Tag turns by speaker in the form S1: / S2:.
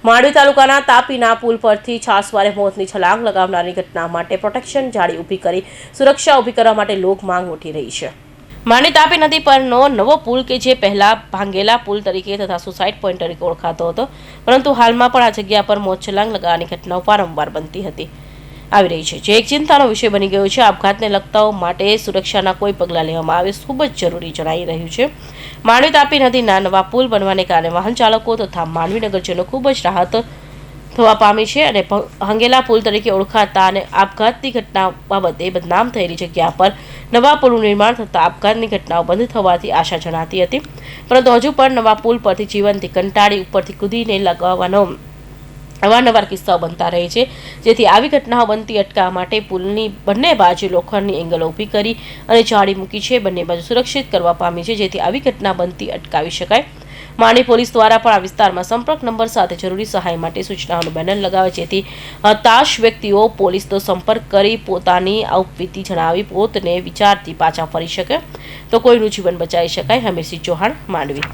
S1: માંડવી તાલુકાના તાપીના પુલ પરથી છાસવારે મોતની છલાંગ લગાવનારની ઘટના માટે પ્રોટેક્શન જાળી ઊભી કરી સુરક્ષા ઊભી કરવા માટે લોક માંગ ઉઠી રહી છે। માંડવી તાપી નદી પરનો નવો પુલ કે જે પહેલા ભાંગેલા પુલ તરીકે તથા સુસાઇડ પોઈન્ટ તરીકે ઓળખાતો હતો, પરંતુ હાલમાં પણ આ જગ્યા પર મોત છલાંગ લગાવવાની ઘટનાઓ વારંવાર બનતી આવી રહી છે, જે એક ચિંતાનો વિષય બની ગયો છે। આપઘાતને લગતાઓ માટે સુરક્ષાના કોઈ પગલાં લેવામાં આવે ખૂબ જ જરૂરી જણાઈ રહ્યું છે। માંડવી તાપી નદીના નવા પુલ બનવાને કારણે વાહન ચાલકો તથા માંડવી નગરજનો ખૂબ જ રાહત થવા પામી છે અને ભાંગેલા પુલ તરીકે ઓળખાતા અને આપઘાતની ઘટના બાબતે બદનામ થયેલી જગ્યા પર નવા પુલનું નિર્માણ થતાં આપઘાતની ઘટનાઓ બંધ થવાથી આશા જણાતી હતી, પરંતુ હજુ પણ નવા પુલ પરથી જીવનથી કંટાળી ઉપરથી કૂદીને લગાવવાનો અવારનવાર કિસ્સાઓ બનતા રહે છે, જેથી આવી ઘટનાઓ બનતી અટકાવવા માટે પુલની બંને બાજુ લોખંડની એંગલો ઊભી કરી અને જાળી મૂકી છે। બંને બાજુ સુરક્ષિત કરવા પામી છે, જેથી આવી ઘટના બનતી અટકાવી શકાય। માંડવી પોલીસ દ્વારા પણ આ વિસ્તારમાં સંપર્ક નંબર સાથે જરૂરી સહાય માટે સૂચનાઓનું બેનર લગાવે, જેથી હતાશ વ્યક્તિઓ પોલીસનો સંપર્ક કરી પોતાની આવવીતી જણાવી પોતને વિચારથી પાછા ફરી શકે તો કોઈનું જીવન બચાવી શકાય। હમીરસિંહ ચૌહાણ, માંડવી।